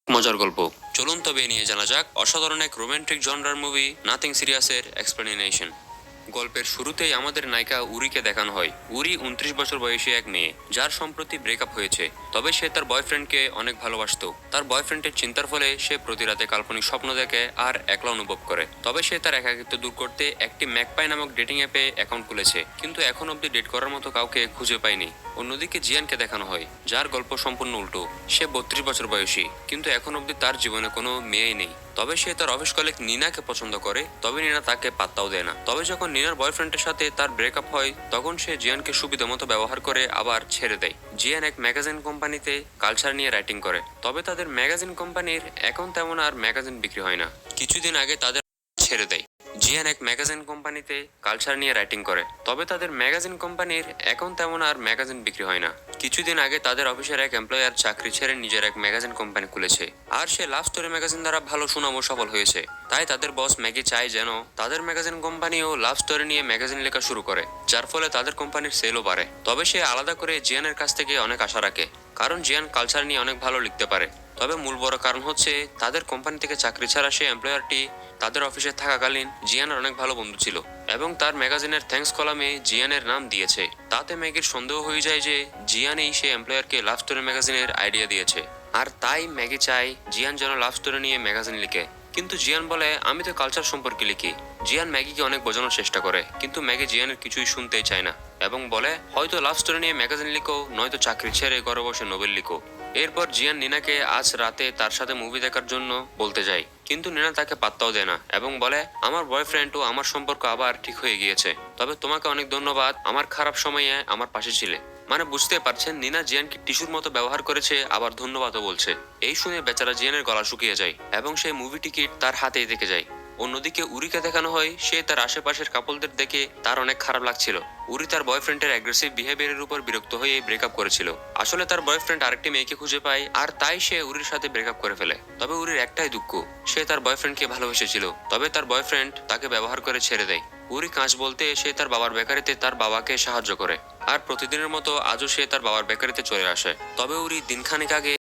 মজার গল্প। চলুন তবে নিয়ে জানা যাক অসাধারণ এক রোমান্টিক জনরার মুভি নাথিং সিরিয়াসের এক্সপ্লেনেশন। গল্পের শুরুতেই আমাদের নায়িকা উরিকে দেখানো হয়। উরি 29 বছর বয়সী এক মেয়ে, যার সম্প্রতি ব্রেকআপ হয়েছে। তবে সে তার বয়ফ্রেন্ডকে অনেক ভালোবাসতো। তার বয়ফ্রেন্ডের চিন্তার ফলে সে প্রতি রাতে কাল্পনিক স্বপ্ন দেখে আর একলা অনুভব করে। তবে সে তার একাকিত্ব দূর করতে একটি ম্যাকপাই নামক ডেটিং অ্যাপে অ্যাকাউন্ট খুলেছে, কিন্তু এখন অব্দি ডেট করার মতো কাউকে খুঁজে পায়নি। অন্যদিকে জিয়ানকে দেখানো হয়, যার গল্প সম্পূর্ণ উল্টো। সে 32 বছর বয়সী, কিন্তু এখন অব্দি তার জীবনে কোনো মেয়েই নেই। তবে সে তার অফিস কলিগ নিনাকে পছন্দ করে, তবে নিনা তাকে পাত্তাও দেয় না। তবে যখন নিনার বয়ফ্রেন্ডের সাথে তার ব্রেকআপ হয়, তখন সে জিয়ানকে সুবিধা মতো ব্যবহার করে আবার ছেড়ে দেয়। জিয়ান এক ম্যাগাজিন কোম্পানিতে কালচার নিয়ে রাইটিং করে, তবে তাদের ম্যাগাজিন কোম্পানির এখন তেমন আর ম্যাগাজিন বিক্রি হয় না। কিছুদিন আগে তাদের ছেড়ে দেয়। জিয়ান এক ম্যাগাজিন কোম্পানিতে কালচার নিয়ে রাইটিং করে, তবে তাদের ম্যাগাজিন কোম্পানির এখন তেমন আর ম্যাগাজিন বিক্রি হয় না। কিছুদিন আগে তাদের অফিসের এক এমপ্লয়ার চাকরি ছেড়ে নিজের এক ম্যাগাজিন কোম্পানি খুলেছে, আর সে লাভ স্টোরি ম্যাগাজিন দ্বারা ভালো সুনাম ও সফল হয়েছে। তাই তাদের বস ম্যাগি চায় যেন তাদের ম্যাগাজিন কোম্পানিও লাভ স্টোরি নিয়ে ম্যাগাজিন লেখা শুরু করে, যার ফলে তাদের কোম্পানির সেলও বাড়ে। তবে সে আলাদা করে জিয়ানের কাছ থেকে অনেক আশা রাখে, কারণ জিয়ান কালচার নিয়ে অনেক ভালো লিখতে পারে। তবে মূল বড় কারণ হচ্ছে তাদের কোম্পানি থেকে চাকরি ছাড়া সে এমপ্লয়ারটি তাদের অফিসে থাকাকালীন জিয়ানের অনেক ভালো বন্ধু ছিল এবং তার ম্যাগাজিনের থ্যাঙ্কস কলামে জিয়ানের নাম দিয়েছে। তাতে ম্যাগির সন্দেহ হয়ে যায় যে জিয়ানই সে এমপ্লয়ারকে লাভ স্টোরি ম্যাগাজিনের আইডিয়া দিয়েছে, আর তাই ম্যাগি চায় জিয়ান যেন লাভ স্টোরি নিয়ে ম্যাগাজিন লিখে। কিন্তু জিয়ান বলে, আমি তো কালচার সম্পর্কে লিখি। জিয়ান ম্যাগিকে অনেক বোঝানোর চেষ্টা করে, কিন্তু ম্যাগি জিয়ানের কিছুই শুনতেই চায় না এবং বলে, হয়তো লাভ স্টোরি নিয়ে ম্যাগাজিন লিখো, নয়তো চাকরি ছেড়ে ঘরে বসে নোবেল লিখো। এরপর জিয়ান নিনাকে আজ রাতে তার সাথে মুভি দেখার জন্য বলতে যায়, কিন্তু নিনা তাকে পাত্তাও দেয় না এবং বলে, আমার বয়ফ্রেন্ড ও আমার সম্পর্ক আবার ঠিক হয়ে গিয়েছে, তবে তোমাকে অনেক ধন্যবাদ আমার খারাপ সময়ে আমার পাশে ছিলে। মানে বুঝতে পারছেন, নিনা জিয়ানকে টিস্যুর মতো ব্যবহার করেছে, আবার ধন্যবাদও বলছে। এই শুনে বেচারা জিয়ানের গলা শুকিয়ে যায় এবং সেই মুভি টিকিট তার হাতেই থেকে যায়। অন্যদিকে উরিকে দেখানো হয়, সে তার আশেপাশের কাপলদের দেখে তার অনেক খারাপ লাগছিল। উরি তার বয়ফ্রেন্ডের অ্যাগ্রেসিভ বিহেভিয়ারের উপর বিরক্ত হয়ে ব্রেকআপ করেছিল। আসলে তার বয়ফ্রেন্ড আরেকটি মেয়েকে খুঁজে পায়, আর তাই সে উরির সাথে ব্রেকআপ করে ফেলে। তবে উরির একটাই দুঃখ, সে তার বয়ফ্রেন্ডকে ভালোবেসেছিল, তবে তার বয়ফ্রেন্ড তাকে ব্যবহার করে ছেড়ে দেয়। উরি কাজ বলতে সে তার বাবার বেকারিতে তার বাবাকে সাহায্য করে, আর প্রতিদিনের মতো আজও সে তার বাবার বেকারিতে চলে আসে। তবে উরি দিনখানেক আগে